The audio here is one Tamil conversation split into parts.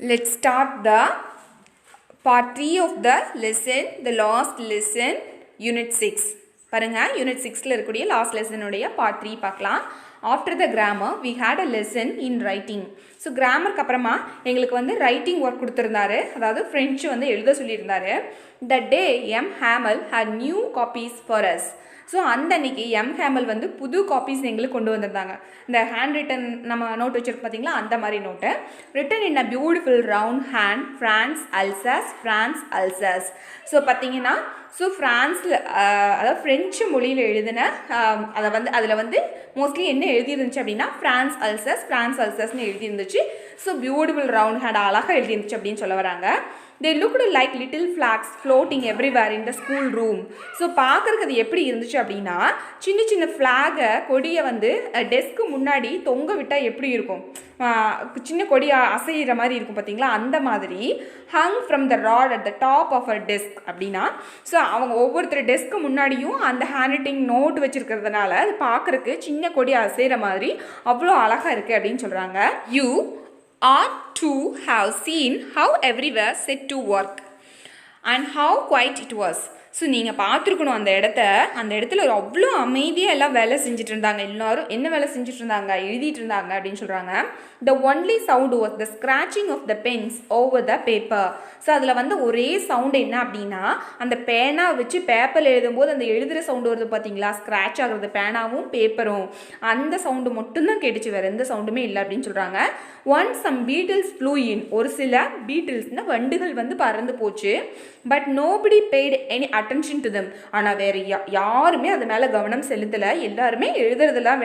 Let's start the part 3 of the lesson, the last lesson, unit 6. பாருங்க unit 6ல இருக்கக்கூடிய last lesson உடைய part 3 பார்க்கலாம். After the grammar, we had a lesson in writing. So grammarக்கு அப்புறமா எங்களுக்கு வந்து writing work கொடுத்திருந்தாரு. அதாவது French வந்து எழுத சொல்லியிருந்தாரு. That day, M. Hamel had new copies for us. So அந்த அன்னைக்கு எம் ஹேமல் வந்து புது காப்பீஸ் எங்களுக்கு கொண்டு வந்திருந்தாங்க. இந்த ஹேண்ட் ரிட்டன் நம்ம நோட் வச்சுருக்கு பார்த்தீங்களா, அந்த மாதிரி note. Written in a beautiful round hand, France Alsace. So பார்த்தீங்கன்னா ஸோ ஃப்ரான்ஸில் அதாவது ஃப்ரெஞ்சு மொழியில் எழுதின அதில் வந்து மோஸ்ட்லி என்ன எழுதியிருந்துச்சு அப்படின்னா ஃப்ரான்ஸ் அல்சஸ்ன்னு எழுதியிருந்துச்சு. ஸோ பியூட்டிஃபுல் ரவுண்ட் ஹேண்ட் அழகாக எழுதியிருந்துச்சு அப்படின்னு சொல்ல வராங்க. They looked like little flags floating everywhere in the school room. So பார்க்குறதுக்கு அது எப்படி இருந்துச்சு அப்படின்னா சின்ன சின்ன ஃப்ளாகை கொடியை வந்து டெஸ்க்கு முன்னாடி தொங்க விட்டால் எப்படி இருக்கும், சின்ன கொடியை அசைகிற மாதிரி இருக்கும் பார்த்தீங்களா, அந்த மாதிரி hung from the rod at the top of a desk அப்படின்னா. ஸோ அவங்க ஒவ்வொருத்தர் டெஸ்க்கு முன்னாடியும் அந்த ஹேண்ட் ரைட்டிங் நோட் வச்சுருக்கிறதுனால அது பார்க்குறக்கு சின்ன கொடி அசைகிற மாதிரி அவ்வளோ அழகாக இருக்குது அப்படின்னு சொல்கிறாங்க. You ought to have seen how everywhere set to work and how quiet it was. So நீங்கள் பார்த்துருக்கணும் அந்த இடத்துல ஒரு அவ்வளோ அமைதியாக எல்லாம் வேலை செஞ்சுட்டு இருந்தாங்க. எல்லோரும் என்ன வேலை செஞ்சுட்டு இருந்தாங்க, எழுதிட்டு இருந்தாங்க அப்படின்னு சொல்கிறாங்க. The only sound was the scratching of the pens over the paper. So அதில் வந்து ஒரே சவுண்டு என்ன அப்படின்னா அந்த பேனா வச்சு பேப்பரில் எழுதும்போது அந்த எழுதுகிற சவுண்டு வருது பார்த்தீங்களா, ஸ்க்ராட்ச் ஆகுறது பேனாவும் பேப்பரும், அந்த சவுண்டு மட்டும்தான் கேட்டுச்சு, வேறு எந்த சவுண்டுமே இல்லை அப்படின்னு சொல்கிறாங்க. ஒன்ஸ் சம் பீட்டில்ஸ் ஃப்ளூ இன், ஒரு சில பீட்டில்ஸ்னால் வண்டுகள் வந்து பறந்து போச்சு. But nobody paid any attention to them. ஆனால் வேறு யாருமே அது மேலே கவனம் செலுத்தலை. எல்லாருமே எழுதுறதுலாம்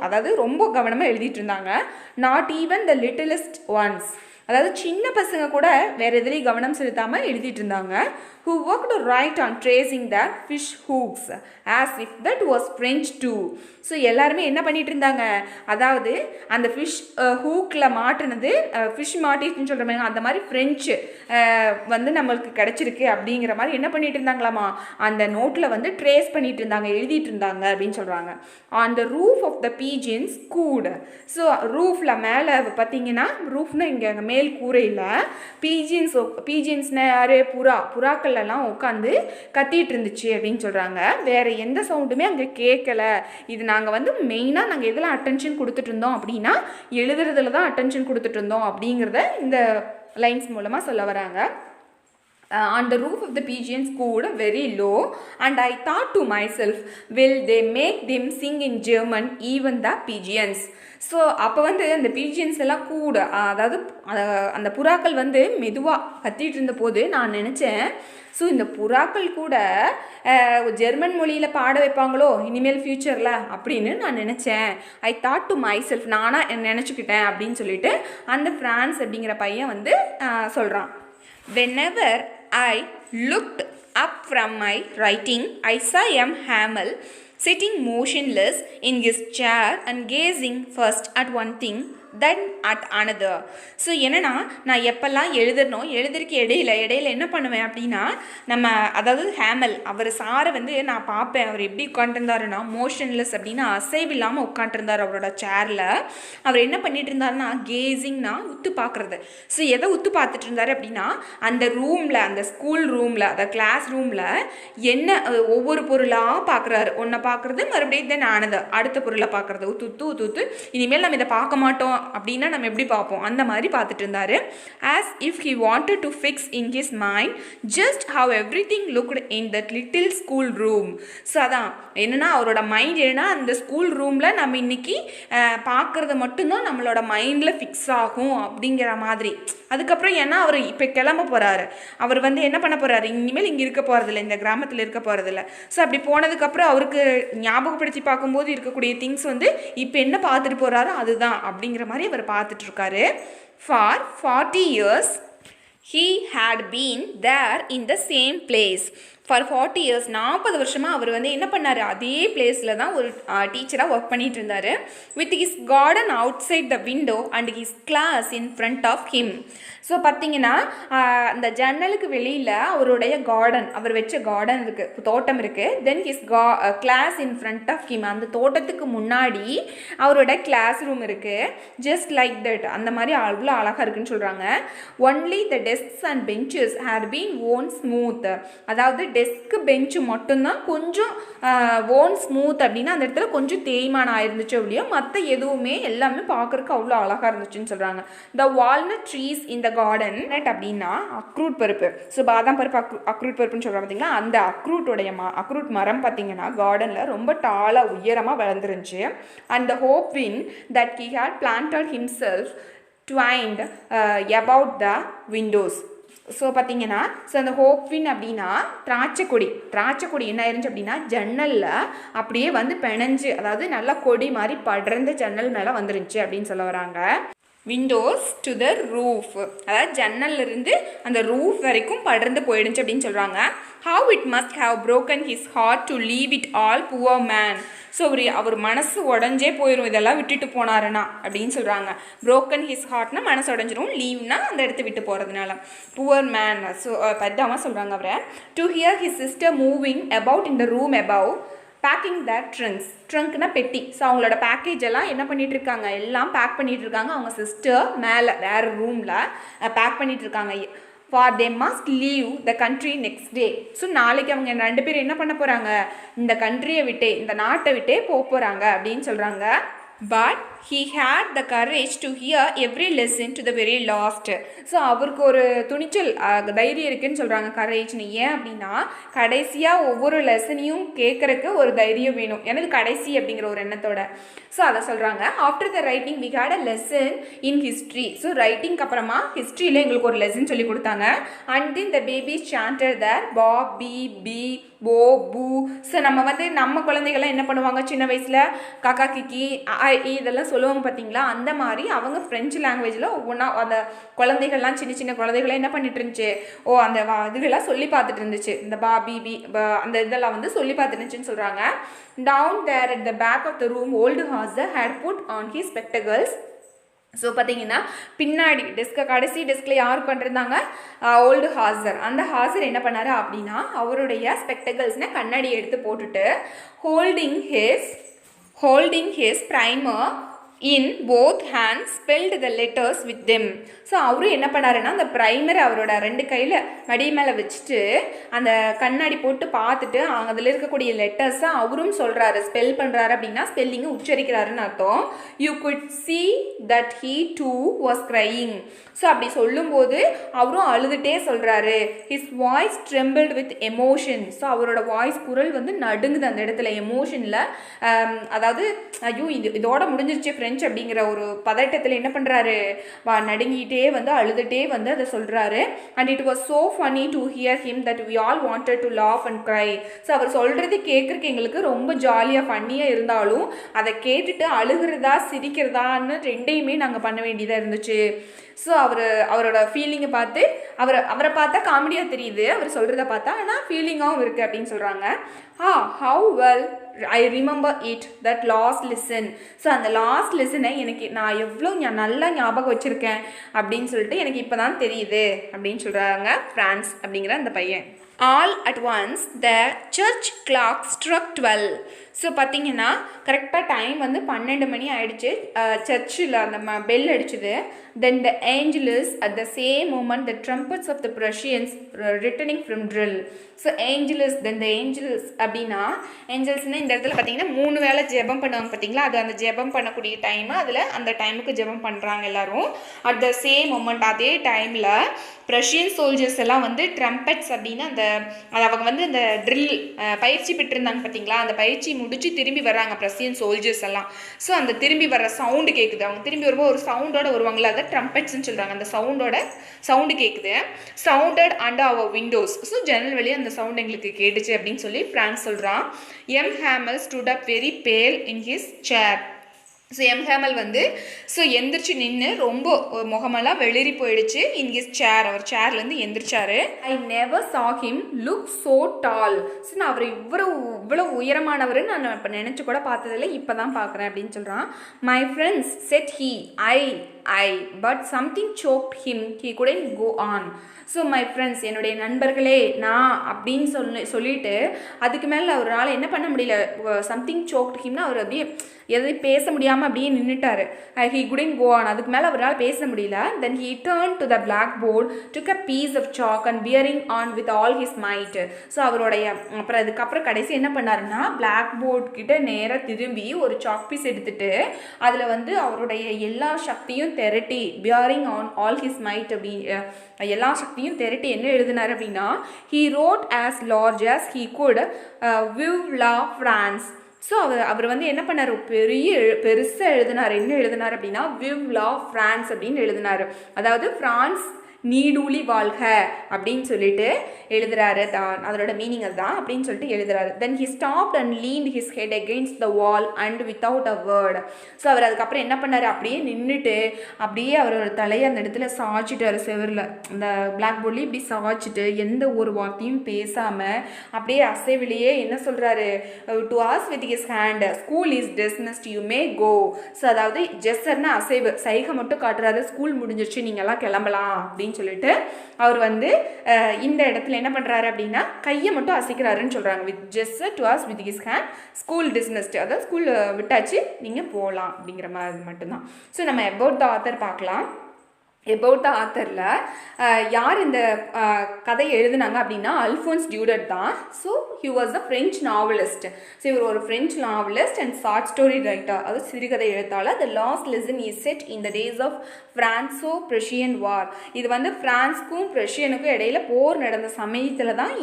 அதாவது ரொம்ப கவனமாக எழுதிட்டு இருந்தாங்க. நாட் ஈவன் த லிட்டிலஸ்ட் ஒன்ஸ், அதாவது சின்ன பசங்க கூட வேறு எதுலேயும் கவனம் செலுத்தாமல் எழுதிட்டு இருந்தாங்க. who worked right on tracing the fish hooks as if that was French too. So எல்லாருமே என்ன பண்ணிட்டு இருந்தாங்க, அதாவது அந்த ஃபிஷ் ஹூக்கில் மாட்டினது ஃபிஷ் மாட்டின்னு சொல்கிற மாதிரி அந்த மாதிரி ஃப்ரெஞ்சு வந்து நம்மளுக்கு கிடச்சிருக்கு அப்படிங்கிற மாதிரி என்ன பண்ணிட்டு இருந்தாங்களாமா, அந்த நோட்டில் வந்து ட்ரேஸ் பண்ணிட்டு இருந்தாங்க, எழுதிட்டு இருந்தாங்க அப்படின்னு சொல்கிறாங்க. On the roof of the pigeons coop. So ரூஃபில் மேலே பார்த்தீங்கன்னா, ரூஃப்னா இங்கே மேல் கூரையில் பீஜின்ஸ்னா யார், புறாக்கள் எல்லாம் உட்காந்து கத்திட்டு இருந்துச்சு அப்படின்னு சொல்கிறாங்க. வேறு எந்த சவுண்டுமே அங்கே கேட்கல. இது நாங்கள் வந்து மெயினாக நாங்கள் எதில் அட்டென்ஷன் கொடுத்துட்டு இருந்தோம் அப்படின்னா எழுதுறதுல தான் அட்டென்ஷன் கொடுத்துட்டு இருந்தோம் அப்படிங்கிறத இந்த லைன்ஸ் மூலமாக சொல்ல வராங்க. On the roof of the pigeons cooed very low, and I thought to myself, will they make them sing in German, even the pigeons? So அப்போ வந்து அந்த பீஜியன்ஸ் எல்லாம் கூட, அதாவது அந்த புறாக்கள் வந்து மெதுவாக கத்திட்டு இருந்த போது நான் நினச்சேன், ஸோ இந்த புறாக்கள் கூட ஜெர்மன் மொழியில் பாட வைப்பாங்களோ இனிமேல் ஃப்யூச்சரில் அப்படின்னு நான் நினச்சேன். I thought to my self, நானாக நினச்சிக்கிட்டேன் அப்படின்னு சொல்லிட்டு அந்த ஃப்ரான்ஸ் அப்படிங்கிற பையன் வந்து சொல்கிறான். Whenever I looked up from my writing, I saw M. Hamel sitting motionless in his chair and gazing first at one thing, then at another. So என்னென்னா நான் எப்போல்லாம் எழுதுறதுக்கு இடையில என்ன பண்ணுவேன் அப்படின்னா, நம்ம அதாவது ஹேமல் அவர் சாரை வந்து நான் பார்ப்பேன், அவர் எப்படி உட்காந்துருந்தாருன்னா மோஷன்லெஸ் அப்படின்னா அசைவில்லாமல் உட்காந்துருந்தார் அவரோட சேரில். அவர் என்ன பண்ணிட்டு இருந்தாருன்னா கேசிங்னா உத்து பார்க்குறது. ஸோ எதை உத்து பார்த்துட்டு இருந்தார் அப்படின்னா அந்த ரூமில், அந்த ஸ்கூல் ரூமில், அந்த கிளாஸ் ரூமில் என்ன ஒவ்வொரு பொருளாக பார்க்குறாரு. ஒன்றை பார்க்குறது மறுபடியும் தென் ஆனது அடுத்த பொருளை பார்க்குறது, உத்து இனிமேல் நம்ம இதை பார்க்க மாட்டோம் அப்படின்னா நம்ம எப்படி பார்ப்போம், அந்த மாதிரி பார்த்துட்டு இருந்தாரு. as if he wanted to fix in his mind just how everything looked in that little school room. So அதான் என்னன்னா அவரோட மைண்ட் என்னன்னா அந்த ஸ்கூல் ரூமில் நம்ம இன்னைக்கு பார்க்குறது மட்டும்தான் நம்மளோட மைண்டில் ஃபிக்ஸ் ஆகும் அப்படிங்கிற மாதிரி. அதுக்கப்புறம் ஏன்னா அவர் இப்போ கிளம்ப போகிறாரு, அவர் வந்து என்ன பண்ண போகிறாரு, இனிமேல் இங்கே இருக்க போகிறதில்ல, இந்த கிராமத்தில் இருக்க போகிறதில்ல. ஸோ அப்படி போனதுக்கப்புறம் அவருக்கு ஞாபகப்படுத்தி பார்க்கும்போது இருக்கக்கூடிய திங்ஸ் வந்து இப்போ என்ன பார்த்துட்டு போகிறாரோ அதுதான் அப்படிங்கிற மாதிரி அவர் பார்த்துட்ருக்காரு. For 40 years he had been there in the same place. For 40 years 40 வருஷமாக அவர் வந்து என்ன பண்ணார், அதே பிளேஸில் தான் ஒரு டீச்சராக ஒர்க் பண்ணிட்டு இருந்தார். With his garden outside the window and his class in front of him. So பார்த்தீங்கன்னா அந்த ஜன்னலுக்கு வெளியில் அவருடைய கார்டன், அவர் வச்ச கார்டன் இருக்குது, தோட்டம் இருக்குது. Then his class in front of him, அந்த தோட்டத்துக்கு முன்னாடி அவரோட கிளாஸ் ரூம் இருக்குது. ஜஸ்ட் லைக் தட், அந்த மாதிரி அவ்வளோ அழகாக இருக்குன்னு சொல்கிறாங்க. Only the desks and benches had been worn smooth. அதாவது டெஸ்க்கு பெஞ்சு மட்டும்தான் கொஞ்சம் ஓன் ஸ்மூத் அப்படின்னா அந்த இடத்துல கொஞ்சம் தேய்மானம் ஆயிருந்துச்சு அப்படியோ, மற்ற எதுவுமே எல்லாமே பார்க்குறக்கு அவ்வளோ அழகாக இருந்துச்சுன்னு சொல்கிறாங்க. The walnut trees in the garden அப்படின்னா அக்ரூட் பருப்பு. ஸோ பாதாம் பருப்பு அக்ரூட் பருப்புன்னு சொல்கிறாங்க பார்த்தீங்களா, அந்த அக்ரூட் மரம் பார்த்தீங்கன்னா கார்டனில் ரொம்ப டாலாக உயரமாக வளர்ந்துருந்துச்சு. And the hop vine that he had planted himself twined about the windows. So பார்த்தீங்கன்னா அந்த ஹோப்வின் அப்படின்னா திராட்சை கொடி என்ன ஆயிருந்துச்சு அப்படின்னா ஜன்னலில் அப்படியே வந்து பிணைஞ்சு, அதாவது நல்லா கொடி மாதிரி படர்ந்து ஜன்னல் மேலே வந்துருந்துச்சு அப்படின்னு சொல்ல வராங்க. விண்டோஸ் டு த ரூஃப், அதாவது ஜன்னல்லிருந்து அந்த ரூஃப் வரைக்கும் படர்ந்து போயிடுச்சு அப்படின்னு சொல்கிறாங்க. How it must have broken his heart to leave it all, poor man. So அவர் மனசு உடஞ்சே போயிடும் இதெல்லாம் விட்டுட்டு போனாருன்னா அப்படின்னு சொல்கிறாங்க. broken his heartனா மனசு உடஞ்சிரும், லீவ்னா அந்த இடத்த விட்டு போகிறதுனால. poor man, ஸோ பத்தாமல் சொல்கிறாங்க அவரை. to hear his sister moving about in the room above, packing the ட்ரங்க்னா பெட்டி. ஸோ அவங்களோட பேக்கேஜ் எல்லாம் என்ன பண்ணிட்டு இருக்காங்க, எல்லாம் பேக் பண்ணிட்டு இருக்காங்க. அவங்க சிஸ்டர் மேலே வேறு ரூமில் பேக் பண்ணிட்டு இருக்காங்க. For they must leave the country next day. So நாளைக்கு அவங்க 2 பேரும் என்ன பண்ண போகிறாங்க, இந்த கண்ட்ரியை விட்டே, இந்த நாட்டை விட்டே போகிறாங்க அப்படின்னு சொல்கிறாங்க. But he had the courage to hear every lesson to the very last. So அவருக்கு ஒரு துணிச்சல் தைரியம் இருக்குன்னு சொல்கிறாங்க, கரேஜ்னு. ஏன் அப்படின்னா கடைசியாக ஒவ்வொரு லெசனையும் கேட்குறக்கு ஒரு தைரியம் வேணும், எனக்கு கடைசி அப்படிங்கிற ஒரு எண்ணத்தோட. ஸோ அதை சொல்கிறாங்க. After the writing we had a lesson in history. So ரைட்டிங்க்கு அப்புறமா ஹிஸ்ட்ரியில் எங்களுக்கு ஒரு லெசன் சொல்லி கொடுத்தாங்க. And then the babies chanted their ba be bi bo bu. So நம்ம குழந்தைகள்லாம் என்ன பண்ணுவாங்க சின்ன வயசில், காக்கா கிக்கி இதெல்லாம் சொல்லுவாங்க பார்த்தீங்களா, அந்த மாதிரி அவங்க ஃப்ரெஞ்சு லாங்குவேஜில் ஒவ்வொன்றா அந்த குழந்தைகள்லாம் சின்ன குழந்தைகள்லாம் என்ன பண்ணிட்டு இருந்துச்சு, அந்த இதுகளாம் சொல்லி பார்த்துட்டு இருந்துச்சு. இந்த பாபி பி அந்த இதெல்லாம் வந்து சொல்லி பார்த்துட்டு இருந்துச்சுன்னு சொல்கிறாங்க. Down there at the back of the room old Hauser had put on his spectacles. So பார்த்தீங்கன்னா பின்னாடி கடைசி டெஸ்கில் யார் பண்ணிருந்தாங்க, ஓல்டு ஹாசர். அந்த ஹாசர் என்ன பண்ணாரு அப்படின்னா அவருடைய ஸ்பெக்டகல்ஸ்னு கண்ணாடி எடுத்து போட்டுட்டு holding his primer in both hands spelled the letters with them. So அவரும் என்ன பண்ணாருன்னா அந்த ப்ரைமரை அவரோட 2 கையில் மடி மேலே வச்சுட்டு அந்த கண்ணாடி போட்டு பார்த்துட்டு அதில் இருக்கக்கூடிய லெட்டர்ஸை அவரும் சொல்கிறாரு, ஸ்பெல் பண்ணுறாரு அப்படின்னா ஸ்பெல்லிங்கை உச்சரிக்கிறாருன்னு அர்த்தம். You good see that he too was crying. So அப்படி சொல்லும்போது அவரும் அழுதுகிட்டே சொல்கிறாரு. His voice trembled with emotion. So அவரோட வாய்ஸ் குரல் வந்து நடுங்குது அந்த இடத்துல எமோஷனில். அதாவது ஐயோ இதோட முடிஞ்சிருச்சு ஃப்ரெஞ்ச் அப்படிங்கிற ஒரு பதட்டத்தில் என்ன பண்ணுறாரு, நடுங்கிட்டே வந்து அழுதுகிட்டே வந்து அதை சொல்கிறாரு. And it was so funny to hear him that we all wanted to laugh and cry. So அவர் சொல்கிறது கேட்குறக்கு எங்களுக்கு ரொம்ப ஜாலியாக ஃபன்னியாக இருந்தாலும் அதை கேட்டுட்டு அழுகிறதா சிரிக்கிறதான்னு 2யுமே நாங்கள் பண்ண வேண்டியதாக இருந்துச்சு. ஸோ அவரோட ஃபீலிங்கை பார்த்து அவரை பார்த்தா காமெடியாக தெரியுது, அவர் சொல்கிறத பார்த்தா ஆனால் ஃபீலிங்காகவும் இருக்குது அப்படின்னு சொல்கிறாங்க. How well I remember it that last lesson. So அந்த லாஸ்ட் லெசனை நான் எவ்வளோ நல்லா ஞாபகம் வச்சுருக்கேன் அப்படின்னு சொல்லிட்டு எனக்கு இப்போ தான் தெரியுது அப்படின்னு சொல்கிறாங்க ஃப்ரான்ஸ் அப்படிங்கிற அந்த பையன். All at once the church clock struck 12. So பார்த்தீங்கன்னா கரெக்டாக டைம் வந்து 12 மணி ஆயிடுச்சு. சர்ச்சில் அந்த பெல் அடிச்சுது. Then the angels at the same moment the trumpets of the Prussians returning from drill. So angels then the angels அப்படின்னா ஏஞ்சல்ஸ்னால் இந்த இடத்துல பார்த்தீங்கன்னா 3 வேளை ஜெபம் பண்ணுவாங்க பார்த்தீங்களா, அது அந்த ஜெபம் பண்ணக்கூடிய டைமு. அதில் அந்த டைமுக்கு ஜெபம் பண்ணுறாங்க எல்லோரும். அட் த சேம் மூமெண்ட் அதே டைமில் ப்ரஷியன் சோல்ஜர்ஸ் எல்லாம் வந்து ட்ரம்பட்ஸ் அப்படின்னா அவங்க வந்து அந்த ட்ரில் பயிற்சி பெற்றிருந்தாங்க பார்த்தீங்களா, அந்த பயிற்சி முடிச்சு திரும்பி வர்றாங்க ப்ரஷியன் சோல்ஜர்ஸ் எல்லாம். ஸோ அந்த திரும்பி வர்ற சவுண்டு கேட்குது. அவங்க திரும்பி வரும்போது ஒரு சவுண்டோட வருவாங்களா, அதை ட்ரம்பட்ஸ்ன்னு சொல்கிறாங்க. அந்த சவுண்டு கேட்குது. Sounded under our windows. So ஜன்னல் வழியாக அந்த சவுண்ட் எங்களுக்கு கேட்டுச்சு அப்படின்னு சொல்லி ஃப்ரான்ஸ் சொல்கிறான். M Hamel stood up very பேல் இன் ஹிஸ் சேர். ஸோ எம்ஹேமல் வந்து ஸோ எந்திரிச்சு நின்று ரொம்ப முகமெல்லாம் வெளிரி போயிடுச்சு. இன் ஹிஸ் சேர், அவர் சேர்லேருந்து எந்திரிச்சாரு. I never saw him look so tall. So நான் அவர் இவ்வளோ உயரமானவர் நான் இப்போ நினச்சி கூட பார்த்ததில்லை, இப்போ தான் பார்க்குறேன் அப்படின்னு சொல்கிறான். My friends said he I but something choked him, he couldn't go on. So my friends, என்னுடைய நண்பர்களே, நான் அப்படின்னு சொல்லிட்டு அதுக்கு மேலே அவரால் என்ன பண்ண முடியல. சம்திங் சோக்ட் ஹிம்னா அவர் அப்படியே எதையும் பேச முடியாமல் அப்படியே நின்றுட்டார். ஹீ குடன்ட் கோ ஆன், அதுக்கு மேலே அவரால் பேச முடியல. Then he turn to the blackboard, took a piece of chalk and bearing on with all his might. So அவருடைய அப்புறம் அதுக்கப்புறம் கடைசி என்ன பண்ணாருன்னா, பிளாக் போர்ட் கிட்ட நேராக திரும்பி ஒரு சாக் பீஸ் எடுத்துட்டு அதில் வந்து அவருடைய எல்லா சக்தியும் திரட்டி, bearing on all his might அப்படி எல்லா சக்தியும் திரட்டி என்ன எழுதினார் அப்படின்னா, he wrote as large as he could vive la France. So அவர் வந்து என்ன பண்ணார், பெருசாக எழுதினார். என்ன எழுதினார் அப்படின்னா, விவ் லா ஃப்ரான்ஸ் அப்படின்னு எழுதினார். அதாவது ஃப்ரான்ஸ் நீடூழி வாழ்க அப்படின்னு சொல்லிட்டு எழுதுறாரு. தான் அதோட மீனிங் அதுதான் அப்படின்னு சொல்லிட்டு எழுதுறாரு. Then he stopped and leaned his head against the wall and without a word. So அவர் அதுக்கப்புறம் என்ன பண்ணார், அப்படியே நின்றுட்டு அப்படியே அவரோட தலையை அந்த இடத்துல சாய்ச்சிட்டார், செவரில் அந்த பிளாக் போர்ட்லேயே இப்படி சாய்ச்சிட்டு எந்த ஒரு வார்த்தையும் பேசாமல் அப்படியே அசைவிலேயே என்ன சொல்கிறாரு, to us with his hand, school is dismissed, you may go. So அதாவது ஜெஸ்டர்னா அசைவு, சைகை மட்டும் காட்டுறாரு, ஸ்கூல் முடிஞ்சிருச்சு, நீங்கள்லாம் கிளம்பலாம் அப்படின்னு சொல்லிட்டு அவர் வந்து இந்த இடத்துல என்ன பண்ணுறாரு அப்படின்னா கையை மட்டும் அசைக்கிறாருன்னு சொல்கிறாங்க. With gesture to us with his hand, school dismissed, அதாவது ஸ்கூல் விட்டாச்சு, நீங்கள் போகலாம் அப்படிங்கிற மாதிரி மட்டும்தான். ஸோ நம்ம அபவுட் த ஆத்தர் பார்க்கலாம். எபவுட் த ஆத்தரில் யார் இந்த கதையை எழுதுனாங்க அப்படின்னா அல்ஃபோன்ஸ் டியூடட் தான். So he was a French novelist. So இவர் ஒரு French novelist and short story writer, அது சிறுகதை எழுத்தாளர். The last lesson is set in the days of Franco Prussian war. இது வந்து ஃப்ரான்ஸுக்கும் பிரஷியனுக்கும் இடையில போர் நடந்த சமயத்தில் தான்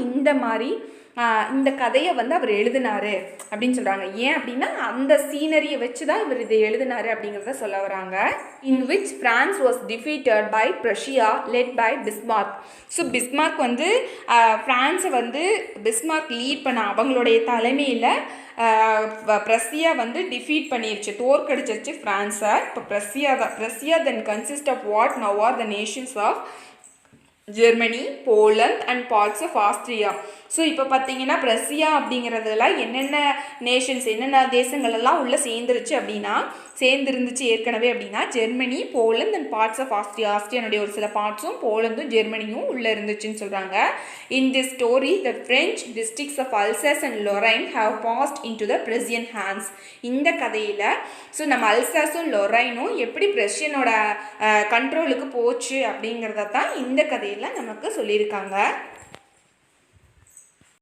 இந்த கதையை வந்து அவர் எழுதினாரு அப்படின்னு சொல்கிறாங்க. ஏன் அப்படின்னா அந்த சீனரியை வச்சு தான் இவர் இதை எழுதினாரு அப்படிங்கிறத சொல்ல வராங்க. In which France was defeated by Prussia led by Bismarck. So Bismarck வந்து ஃப்ரான்ஸை வந்து பிஸ்மார்க் லீட் பண்ண அவங்களுடைய தலைமையில் பிரஷியா வந்து டிஃபீட் பண்ணிருச்சு, தோற்கடிச்சிருச்சு ஃப்ரான்ஸை. இப்போ Prussia then consist of what now are the nations of Germany, Poland and parts of Austria. So இப்போ பார்த்தீங்கன்னா பிரஷியா அப்படிங்கிறதுல என்னென்ன நேஷன்ஸ், என்னென்ன தேசங்கள் எல்லாம் உள்ளே சேர்ந்துருந்துச்சு ஏற்கனவே அப்படின்னா Germany, Poland and parts of Austria. ஆஸ்திரியானுடைய ஒரு சில பார்ட்ஸும் போலந்தும் ஜெர்மனியும் உள்ளே இருந்துச்சுன்னு சொல்கிறாங்க. In this story the French districts of Alsace and Lorraine have passed into the Prussian hands. இந்த கதையில் ஸோ நம்ம அல்சாஸும் லொரைனும் எப்படி பிரஷியனோட கண்ட்ரோலுக்கு போச்சு அப்படிங்கிறத தான் இந்த கதையில் நமக்கு சொல்லியிருக்காங்க.